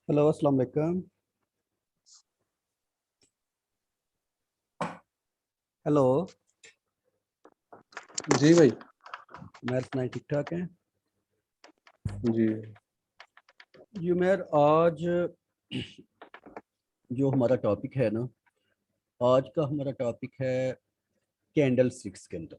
Hello अस्सलाम वालेकुम। Hello. जी भाई। उमैर सुनाई ठीक ठाक है? जी जी उमैर, आज जो हमारा टॉपिक है ना, आज का हमारा टॉपिक है कैंडल स्टिक्स के अंदर।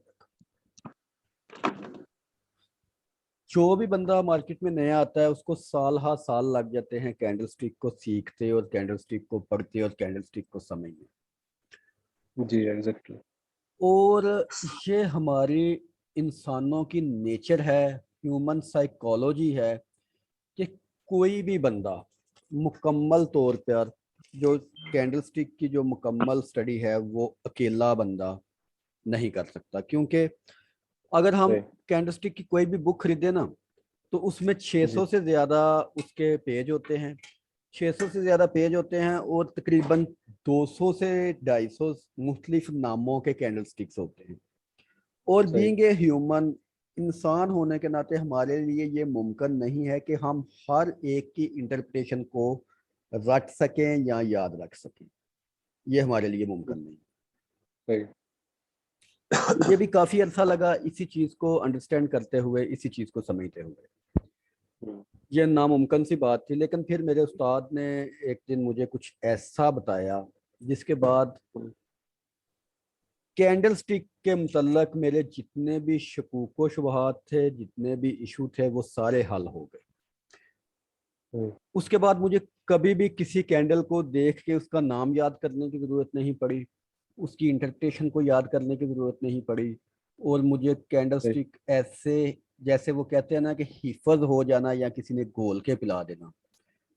जो भी बंदा मार्केट में नया आता है उसको साल हा साल लग जाते हैं कैंडल स्टिक को सीखते और कैंडल स्टिक को पढ़ते और कैंडल स्टिक को समझने। जी एग्जैक्टली। और ये हमारी इंसानों की नेचर है, ह्यूमन साइकोलॉजी है कि कोई भी बंदा मुकम्मल तौर पर जो कैंडल स्टिक की जो मुकम्मल स्टडी है वो अकेला बंदा नहीं कर सकता। क्योंकि अगर हम सही। कैंडल स्टिक की कोई भी बुक खरीदे ना, तो उसमें जी 600 से ज़्यादा उसके पेज होते हैं। 600 से ज़्यादा पेज होते हैं और तकरीबन 200 से 250 मुख्तलिफ नामों के कैंडल स्टिक्स होते हैं। और सही। बीइंग ए ह्यूमन, इंसान होने के नाते हमारे लिए ये मुमकिन नहीं है कि हम हर एक की इंटरप्रिटेशन को रट सकें या याद रख सकें। ये हमारे लिए मुमकिन नहीं। सही। मुझे भी काफ़ी अच्छा लगा इसी चीज़ को अंडरस्टैंड करते हुए, इसी चीज़ को समझते हुए। हम्म, ये नामुमकिन सी बात थी, लेकिन फिर मेरे उस्ताद ने एक दिन मुझे कुछ ऐसा बताया जिसके बाद हम्म, कैंडल स्टिक के मुतल्लक मेरे जितने भी शकूक व शुबहात थे, जितने भी इशू थे, वो सारे हल हो गए। हम्म, उसके बाद मुझे कभी भी किसी कैंडल को देख के उसका नाम याद करने की ज़रूरत नहीं पड़ी, उसकी इंटरप्रिटेशन को याद करने की ज़रूरत नहीं पड़ी। और मुझे कैंडल सही। स्टिक ऐसे, जैसे वो कहते हैं ना कि हिफज हो जाना या किसी ने घोल के पिला देना,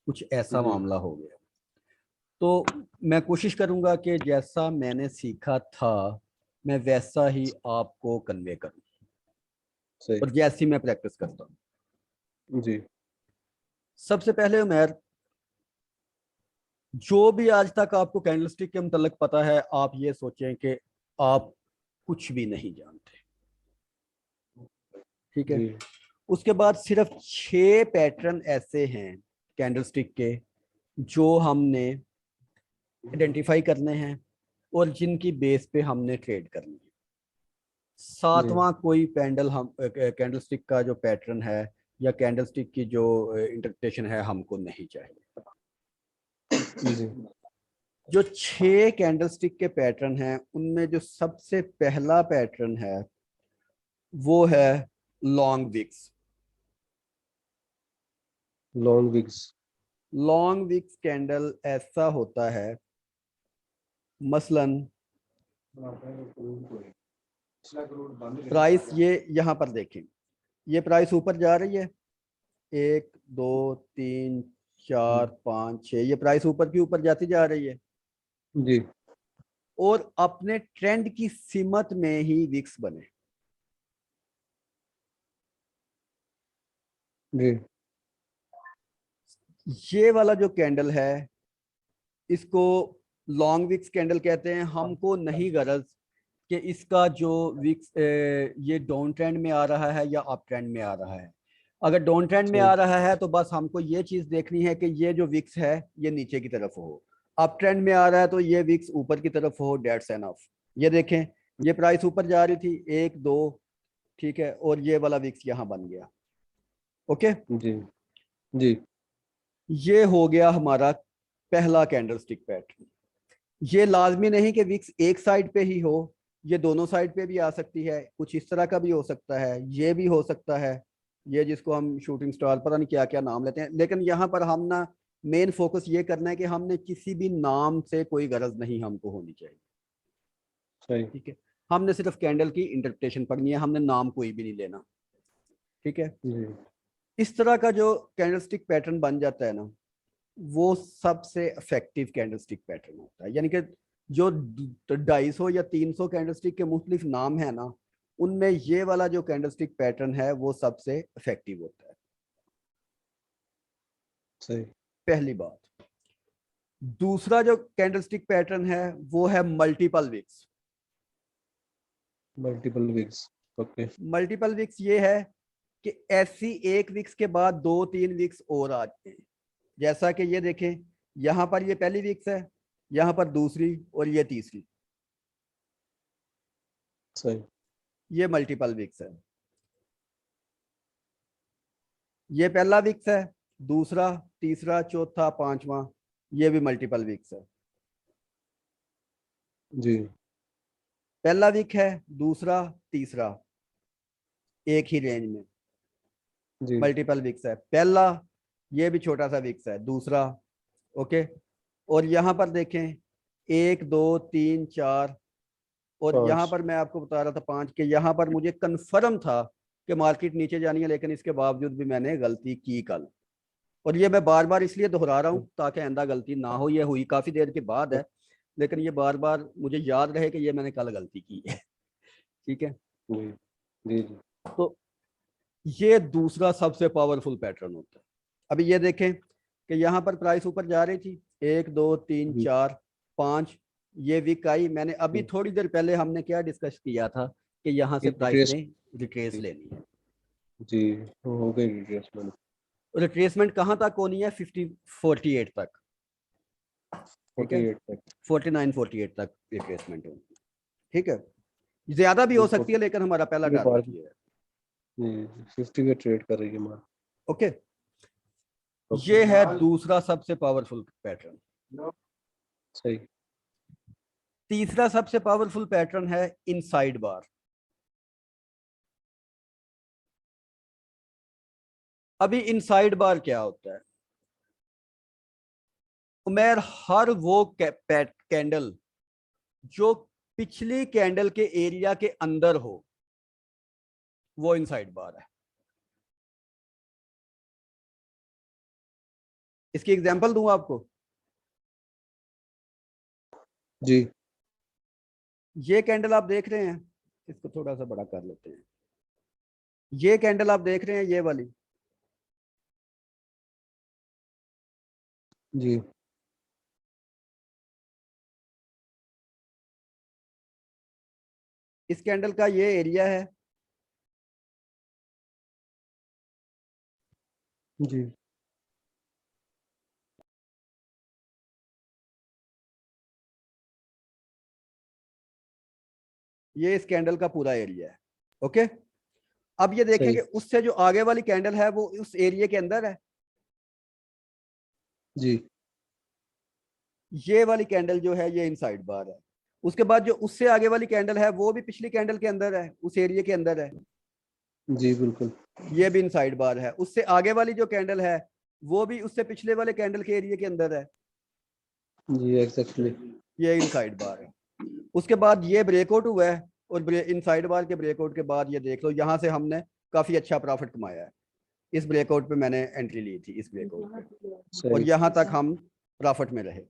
कुछ ऐसा जी मामला हो गया। तो मैं कोशिश करूंगा कि जैसा मैंने सीखा था मैं वैसा ही आपको कन्वे करूं, सही। और जैसी मैं प्रैक्टिस करता हूं। जी सबसे पहले उमर, जो भी आज तक आपको कैंडलस्टिक के मुतल्लिक पता है, आप ये सोचें कि आप कुछ भी नहीं जानते। ठीक है। जी उसके बाद सिर्फ 6 पैटर्न ऐसे हैं कैंडलस्टिक के जो हमने आइडेंटिफाई करने हैं और जिनकी बेस पे हमने ट्रेड करनी है। जी सातवां कोई पैंडल हम कैंडलस्टिक का जो पैटर्न है या कैंडलस्टिक की जो इंटरप्रिटेशन है हमको नहीं चाहिए। जी जो 6 कैंडलस्टिक के पैटर्न हैं उनमें जो सबसे पहला पैटर्न है वो है long wicks. Long wicks. Long wicks candle ऐसा होता है, मसलन प्राइस ये यहाँ पर देखें, ये प्राइस ऊपर जा रही है, 1 2 3 4 5 6, ये प्राइस ऊपर की ऊपर जाती जा रही है। जी और अपने ट्रेंड की सीमत में ही विक्स बने। जी ये ये वाला जो कैंडल है इसको लॉन्ग विक्स कैंडल कहते हैं। हमको नहीं गरज कि इसका जो विक्स ये डाउन ट्रेंड में आ रहा है या अप ट्रेंड में आ रहा है। अगर डाउन ट्रेंड में सही। आ रहा है तो बस हमको ये चीज देखनी है कि ये जो विक्स है ये नीचे की तरफ हो। अप ट्रेंड में आ रहा है तो ये विक्स ऊपर की तरफ हो, डेट्स एनफ। ये देखें, ये प्राइस ऊपर जा रही थी, 1 2, ठीक है, और ये वाला विक्स यहाँ बन गया। ओके। जी जी ये हो गया हमारा पहला कैंडलस्टिक पैटर्न। ये लाजमी नहीं कि विक्स एक साइड पे ही हो, ये दोनों साइड पे भी आ सकती है, कुछ इस तरह का भी हो सकता है, ये भी हो सकता है, ये जिसको हम शूटिंग स्टार पता नहीं क्या क्या नाम लेते हैं। लेकिन यहाँ पर हम ना मेन फोकस ये करना है कि हमने किसी भी नाम से कोई गरज नहीं हमको होनी चाहिए। सही। ठीक है। हमने सिर्फ कैंडल की इंटरप्रिटेशन पढ़नी है, हमने नाम कोई भी नहीं लेना। ठीक है। जी इस तरह का जो कैंडलस्टिक पैटर्न बन जाता है ना, वो सबसे इफेक्टिव कैंडलस्टिक पैटर्न होता है। यानी कि जो 250 या 300 कैंडलस्टिक के मुख्तलिफ नाम है ना, उनमें ये वाला जो कैंडलस्टिक पैटर्न है वो सबसे इफेक्टिव होता है। सही। पहली बात। दूसरा जो कैंडलस्टिक पैटर्न है वो है multiple wicks. Multiple wicks. Okay. Multiple wicks ये है कि ऐसी एक विक्स के बाद 2 3 विक्स और आ जाए। जैसा कि ये देखें, यहाँ पर ये पहली विक्स है, यहाँ पर दूसरी और ये तीसरी, सही। ये मल्टीपल विक्स है। ये पहला विक्स है, दूसरा, तीसरा, चौथा, पांचवा, ये भी मल्टीपल विक्स है। जी पहला विक है, दूसरा, तीसरा, एक ही रेंज में जी मल्टीपल विक्स है। पहला, ये भी छोटा सा विक्स है, दूसरा, ओके। और यहाँ पर देखें, 1 2 3 4, और यहाँ 5। पर मैं आपको बता रहा था 5 के, यहाँ पर मुझे कन्फर्म था कि मार्केट नीचे जानी है, लेकिन इसके बावजूद भी मैंने गलती की कल। और ये मैं बार बार इसलिए दोहरा रहा हूँ ताकि आइंदा गलती ना हो। ये हुई काफी देर के बाद है, लेकिन ये बार बार मुझे याद रहे कि ये मैंने कल गलती की है। ठीक है, जी जी जी तो ये दूसरा सबसे पावरफुल पैटर्न होता है। अभी ये देखें कि यहाँ पर प्राइस ऊपर जा रही थी, 1 2 3 जी 4 5, ये वीक आई। मैंने अभी जी। थोड़ी देर पहले हमने क्या डिस्कस किया था कि यहाँ से ये प्राइस रिट्रेस। ने रिट्रेस लेनी है। जी हो गई रिट्रेसमेंट। रिट्रेसमेंट कहाँ तक होनी है? 48 तक, ठीक है, 48 तक। 49 48 तक रिट्रेसमेंट होगी। ठीक है, ज्यादा भी जी हो सकती है, लेकिन हमारा पहला ये बार टारगेट ये है। जी 50 का ट्रेड कर रही है मार। Okay, okay. ये है दूसरा सबसे पावरफुल पैटर्न। सही। तीसरा सबसे पावरफुल पैटर्न है इनसाइड बार। अभी इनसाइड बार क्या होता है? उमेर, हर वो कैंडल जो पिछली कैंडल के एरिया के अंदर हो, वो इनसाइड बार है। इसकी एग्जांपल दूं आपको। जी ये कैंडल आप देख रहे हैं, इसको थोड़ा सा बड़ा कर लेते हैं। ये कैंडल आप देख रहे हैं, ये वाली, जी इस कैंडल का ये एरिया है, जी ये इस कैंडल का पूरा एरिया है। ओके, अब ये देखें सही। कि उससे जो आगे वाली कैंडल है वो उस एरिया के अंदर है। जी ये वाली कैंडल जो है ये इनसाइड बार है। उसके बाद जो उससे आगे वाली कैंडल है वो भी पिछली कैंडल के अंदर है, उस एरिया के अंदर है, जी बिल्कुल। ये भी इनसाइड बार है। उससे आगे वाली जो कैंडल है वो भी उससे पिछले वाले कैंडल के एरिया के अंदर है, जी एग्जैक्टली। ये इनसाइड बार है। उसके बाद ये ब्रेकआउट हुआ है, और इनसाइड बार के ब्रेकआउट के बाद ये देख लो, यहाँ से हमने काफी अच्छा प्रॉफिट कमाया है। इस ब्रेकआउट पे मैंने एंट्री ली थी, इस ब्रेकआउट पे, और सही। यहाँ तक हम प्रॉफिट में रहे।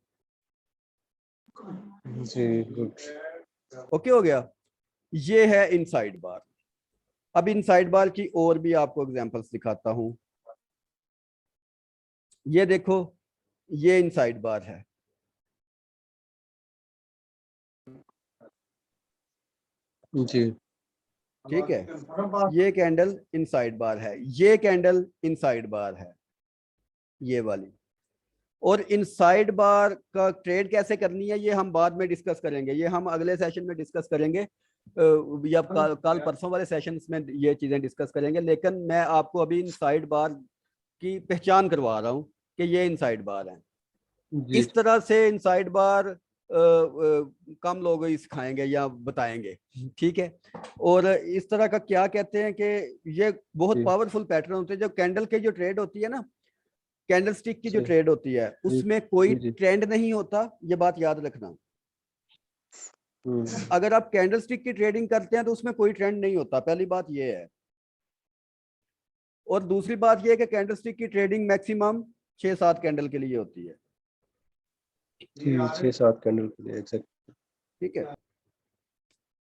जी गुड। ओके हो गया, ये है इनसाइड बार। अब इनसाइड बार की और भी आपको एग्जांपल्स दिखाता हूं। ये देखो, ये इनसाइड बार है, जी ठीक है, ये कैंडल इनसाइड बार है, ये कैंडल इनसाइड बार है, ये वाली। और इनसाइड बार का ट्रेड कैसे करनी है ये हम बाद में डिस्कस करेंगे, ये हम अगले सेशन में डिस्कस करेंगे, या कल परसों वाले सेशन में ये चीजें डिस्कस करेंगे। लेकिन मैं आपको अभी इनसाइड बार की पहचान करवा रहा हूँ कि ये इनसाइड बार है। जी इस तरह से इनसाइड बार कम लोग ही सिखाएंगे या बताएंगे, ठीक है। और इस तरह का क्या कहते हैं कि ये बहुत जी पावरफुल पैटर्न होते हैं। जो कैंडल के जो ट्रेड होती है ना, कैंडल स्टिक की जो सही। ट्रेड होती है, जी उसमें कोई जी जी। ट्रेंड नहीं होता, ये बात याद रखना। अगर आप कैंडल स्टिक की ट्रेडिंग करते हैं तो उसमें कोई ट्रेंड नहीं होता, पहली बात ये है। और दूसरी बात ये है कि कैंडल स्टिक की ट्रेडिंग मैक्सिमम 6 7 कैंडल के लिए होती है, जी 6 7 कैंडल के लिए एग्जैक्ट। ठीक है।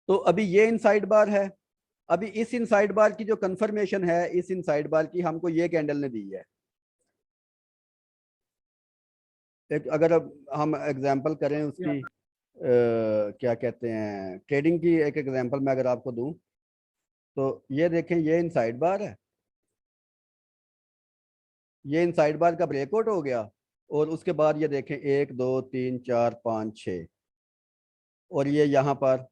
तो अभी ये इनसाइड बार है। अभी इस इनसाइड बार की जो कंफर्मेशन है, इस इनसाइड बार की हमको ये कैंडल ने दी है। एक अगर अब हम एग्जांपल करें उसकी, क्या कहते हैं, ट्रेडिंग की एक एग्जांपल मैं अगर आपको दूं, तो ये देखें, ये इनसाइड बार है, ये इनसाइड बार का ब्रेकआउट हो गया और उसके बाद ये देखें 1 2 3 4 5 6 और ये यहाँ पर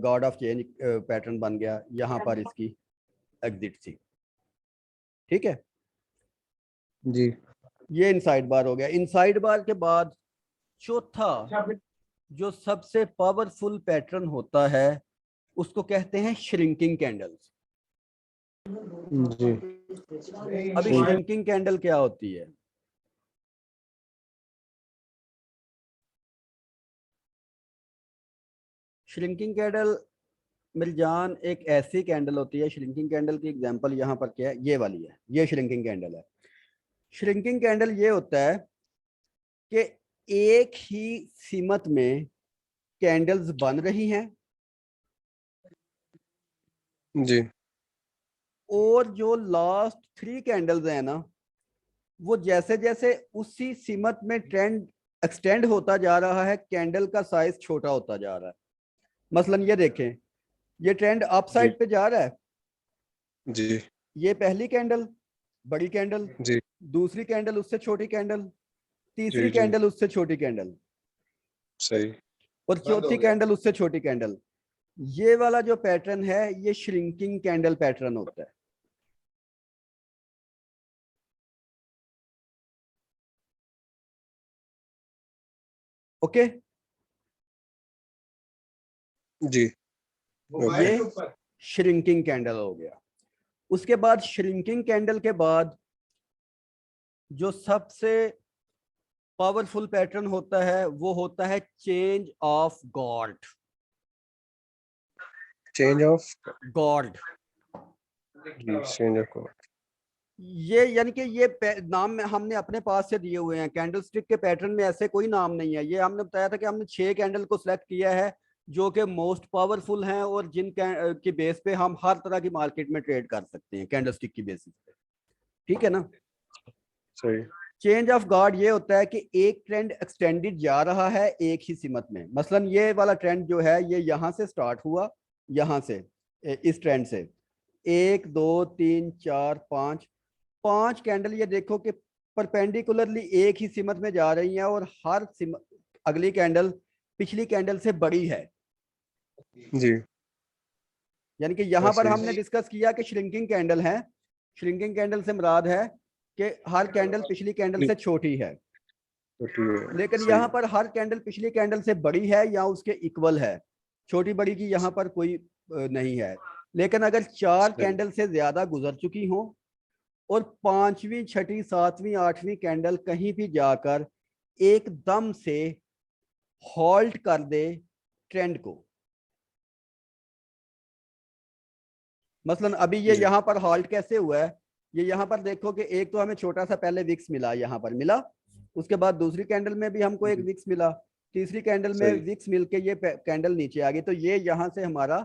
गॉड ऑफ चेंज पैटर्न बन गया, यहाँ पर इसकी एग्जिट थी। ठीक है, जी ये इनसाइड बार हो गया। इनसाइड बार के बाद चौथा जो सबसे पावरफुल पैटर्न होता है उसको कहते हैं श्रिंकिंग कैंडल्स। जी अभी श्रिंकिंग कैंडल क्या होती है? श्रिंकिंग कैंडल मिर्जान एक ऐसी कैंडल होती है, श्रिंकिंग कैंडल की एग्जांपल यहाँ पर क्या है, ये वाली है, ये श्रिंकिंग कैंडल है। श्रिंकिंग कैंडल ये होता है कि एक ही सीमत में कैंडल्स बन रही हैं जी और जो लास्ट 3 कैंडल्स हैं ना, वो जैसे जैसे उसी सीमत में ट्रेंड एक्सटेंड होता जा रहा है, कैंडल का साइज छोटा होता जा रहा है। मसलन ये देखें, ये ट्रेंड अप जी साइड पे जा रहा है, जी ये पहली कैंडल बड़ी कैंडल, जी दूसरी कैंडल उससे छोटी कैंडल, तीसरी जी जी कैंडल उससे छोटी कैंडल सही और चौथी कैंडल उससे छोटी कैंडल। ये वाला जो पैटर्न है ये श्रिंकिंग कैंडल पैटर्न होता है। ओके, जी ये श्रिंकिंग कैंडल हो गया। उसके बाद श्रिंकिंग कैंडल के बाद जो सबसे पावरफुल पैटर्न होता है वो होता है change of God. Change of God change of God ये यानी कि ये नाम में हमने अपने पास से दिए हुए हैं, कैंडल स्टिक के पैटर्न में ऐसे कोई नाम नहीं है। ये हमने बताया था कि हमने 6 कैंडल को सिलेक्ट किया है जो कि मोस्ट पावरफुल हैं और जिन की बेस पे हम हर तरह की मार्केट में ट्रेड कर सकते हैं कैंडल स्टिक की बेसिस पे। ठीक है ना। सही चेंज ऑफ गार्ड ये होता है कि एक ट्रेंड एक्सटेंडेड जा रहा है एक ही सिमत में। मसलन ये वाला ट्रेंड जो है ये यहाँ से स्टार्ट हुआ, यहाँ से इस ट्रेंड से 1 2 3 4 5 5 कैंडल ये देखो कि परपेंडिकुलरली एक ही सिमत में जा रही हैं और हर अगली कैंडल पिछली कैंडल से बड़ी है। जी यानी कि यहाँ पर सही हमने डिस्कस किया कि श्रिंकिंग कैंडल है। श्रिंकिंग कैंडल से मुराद है कि हर कैंडल पिछली कैंडल से छोटी है, लेकिन सही यहाँ पर हर कैंडल पिछली कैंडल से बड़ी है या उसके इक्वल है। छोटी बड़ी की यहाँ पर कोई नहीं है। लेकिन अगर 4 सही कैंडल से ज्यादा गुजर चुकी हो और 5वीं 6ठी 7वीं 8वीं कैंडल कहीं भी जाकर एकदम से हॉल्ट कर दे ट्रेंड को। मसलन अभी ये जी यहाँ पर हॉल्ट कैसे हुआ है, ये यहाँ पर देखो कि एक तो हमें छोटा सा पहले विक्स मिला, यहाँ पर मिला, उसके बाद दूसरी कैंडल में भी हमको एक जी विक्स मिला, तीसरी कैंडल में सही विक्स मिलके ये कैंडल नीचे आ गई। तो ये यहाँ से हमारा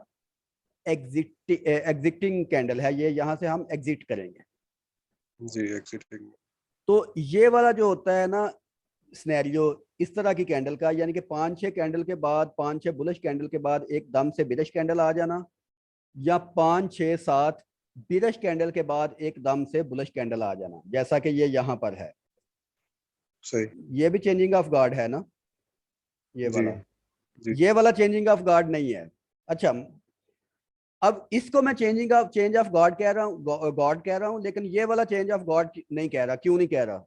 एग्जिटिंग कैंडल है, ये यहाँ से हम एग्जिट करेंगे। जी एग्जिटिंग तो ये वाला जो होता है ना सिनेरियो इस तरह की कैंडल का, यानी कि 5-6 कैंडल के बाद 5-6 बुलिश कैंडल के बाद एकदम से बिरिश कैंडल आ जाना, या 5-6-7 बिरिश कैंडल के बाद एकदम से बुलिश कैंडल आ जाना, जैसा कि ये यहाँ पर है। सही ये भी चेंजिंग ऑफ गार्ड है ना, ये जी वाला। जी ये वाला चेंजिंग ऑफ गार्ड नहीं है। अच्छा, अब इसको मैं चेंज ऑफ गॉड कह रहा हूँ, गॉड कह रहा हूँ, लेकिन ये वाला चेंज ऑफ गॉड नहीं कह रहा। क्यों नहीं कह रहा?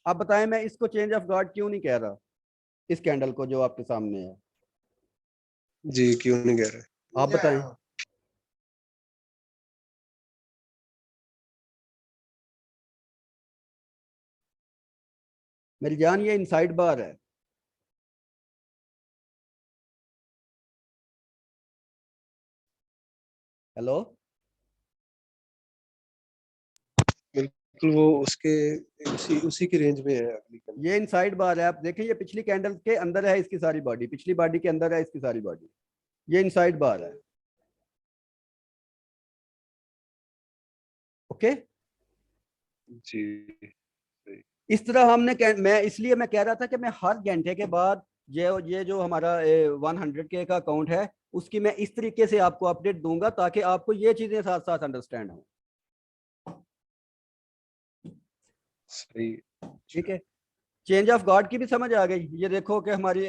आप बताएं मैं इसको चेंज ऑफ गॉड क्यों नहीं कह रहा, इस कैंडल को जो आपके सामने है, जी क्यों नहीं कह रहे आप बताएं। मेरी जान ये इनसाइड बार है। हेलो, बिल्कुल वो उसके उसी की रेंज में है अगली कैंडल ये इनसाइड बार है। आप देखें ये पिछली कैंडल के अंदर है, इसकी सारी बॉडी पिछली बॉडी के अंदर है, इसकी सारी बॉडी, ये इनसाइड बार है। ओके, जी सही इस तरह हमने मैं इसलिए मैं कह रहा था कि मैं हर घंटे के बाद ये जो हमारा 100K का अकाउंट है उसकी मैं इस तरीके से आपको अपडेट दूंगा ताकि आपको ये चीजें साथ साथ अंडरस्टैंड हो। सही। ठीक है, चेंज ऑफ गार्ड की भी समझ आ गई। ये देखो कि हमारी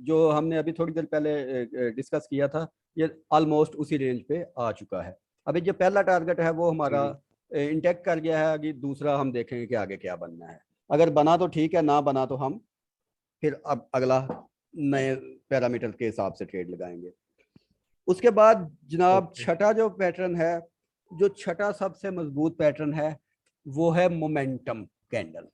जो हमने अभी थोड़ी देर पहले डिस्कस किया था ये ऑलमोस्ट उसी रेंज पे आ चुका है। अभी जो पहला टारगेट है वो हमारा इंटेक्ट कर गया है, अभी दूसरा हम देखेंगे कि आगे क्या बनना है। अगर बना तो ठीक है, ना बना तो हम फिर अब अगला नए पैरामीटर के हिसाब से ट्रेड लगाएंगे। उसके बाद जनाब छठा जो पैटर्न है, जो छठा सबसे मजबूत पैटर्न है वो है मोमेंटम कैंडल।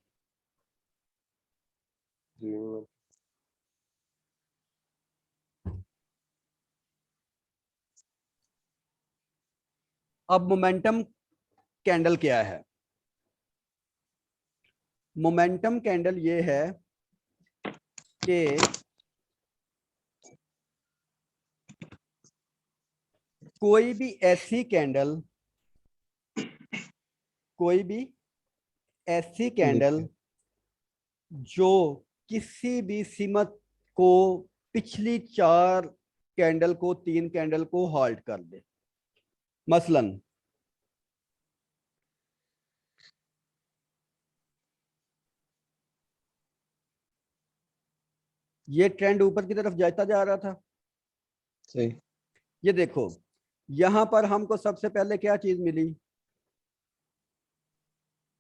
अब मोमेंटम कैंडल क्या है? मोमेंटम कैंडल ये है कि कोई भी ऐसी कैंडल जो किसी भी सीमत को पिछली 4 कैंडल को 3 कैंडल को हॉल्ट कर दे। मसलन ये ट्रेंड ऊपर की तरफ जाता जा रहा था। सही। ये देखो यहां पर हमको सबसे पहले क्या चीज मिली,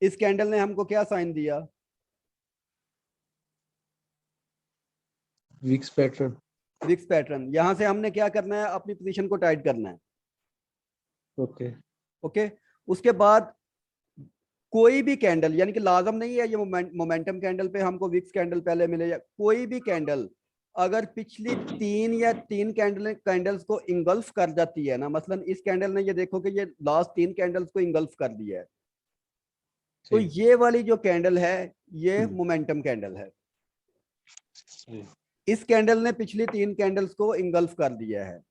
इस कैंडल ने हमको क्या साइन दिया? Wicks pattern. Wicks pattern. यहां से हमने क्या करना है, अपनी पोजीशन को टाइट करना है। ओके। ओके, उसके बाद कोई भी कैंडल, यानी कि लाजम नहीं है ये मोमेंटम कैंडल पे हमको विक्स कैंडल पहले मिले, या कोई भी कैंडल अगर पिछली 3 कैंडल्स को इंगल्फ कर जाती है ना, मसलन इस कैंडल ने ये देखो कि ये लास्ट 3 कैंडल्स को इंगल्फ कर दिया है, तो ये वाली जो कैंडल है ये मोमेंटम कैंडल है। इस कैंडल ने पिछली 3 कैंडल्स को इंगल्फ कर दिया है,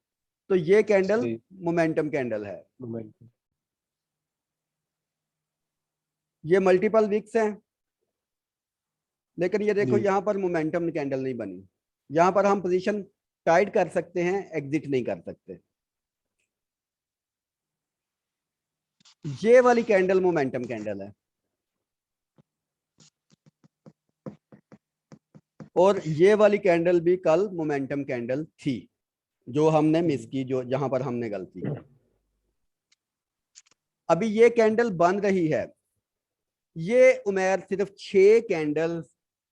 तो ये कैंडल मोमेंटम कैंडल है। ये मल्टीपल विक्स हैं, लेकिन ये देखो यहां पर मोमेंटम कैंडल नहीं बनी। यहां पर हम पोजीशन टाइट कर सकते हैं, एग्जिट नहीं कर सकते। ये वाली कैंडल मोमेंटम कैंडल है, और ये वाली कैंडल भी कल मोमेंटम कैंडल थी, जो हमने मिस की, जो जहां पर हमने गलती की। अभी ये कैंडल बन रही है, ये उमेर सिर्फ 6 कैंडल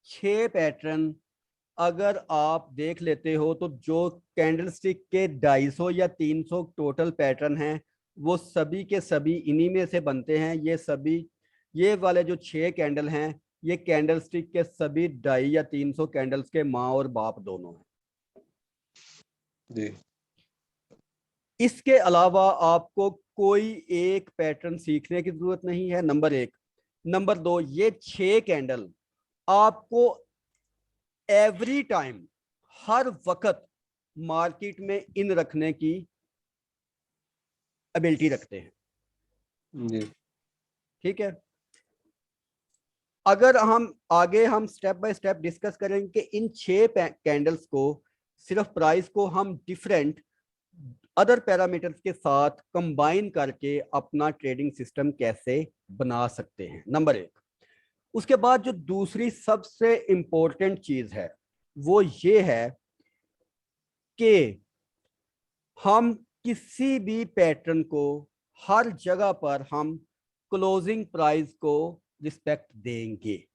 6 पैटर्न अगर आप देख लेते हो, तो जो कैंडल स्टिक के 250 या 300 टोटल पैटर्न हैं वो सभी के सभी इन्हीं में से बनते हैं। ये सभी, ये वाले जो 6 कैंडल हैं, ये कैंडल स्टिक के सभी 250 या 300 कैंडल्स के माँ और बाप दोनों हैं जी। इसके अलावा आपको कोई एक पैटर्न सीखने की जरूरत नहीं है, नंबर 1। नंबर 2, ये 6 कैंडल आपको एवरी टाइम, हर वक्त मार्केट में इन रखने की एबिलिटी रखते हैं जी। ठीक है। अगर हम आगे हम स्टेप बाय स्टेप डिस्कस करेंगे कि इन 6 कैंडल्स को, सिर्फ प्राइस को हम डिफरेंट अदर पैरामीटर्स के साथ कंबाइन करके अपना ट्रेडिंग सिस्टम कैसे बना सकते हैं, नंबर 1। उसके बाद जो दूसरी सबसे इंपॉर्टेंट चीज है वो ये है कि हम किसी भी पैटर्न को हर जगह पर हम क्लोजिंग प्राइस को रिस्पेक्ट देंगे।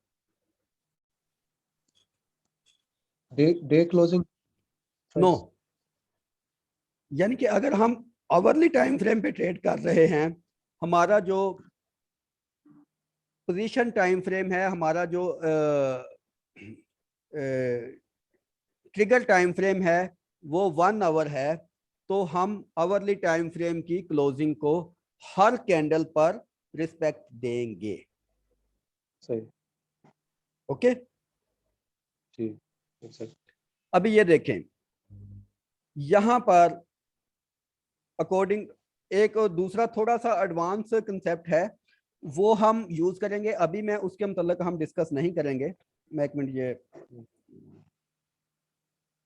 डे क्लोजिंग नो, यानी कि अगर हम आवरली टाइम फ्रेम पे ट्रेड कर रहे हैं, हमारा जो पोजीशन टाइम फ्रेम है, हमारा जो ट्रिगर टाइम फ्रेम है वो 1 आवर है, तो हम आवरली टाइम फ्रेम की क्लोजिंग को हर कैंडल पर रिस्पेक्ट देंगे। सही। ओके जी सर। अभी ये देखें, यहां पर अकॉर्डिंग एक दूसरा थोड़ा सा एडवांस कंसेप्ट है, वो हम यूज करेंगे, अभी मैं उसके मतलब हम डिस्कस नहीं करेंगे। मैं एक मिनट ये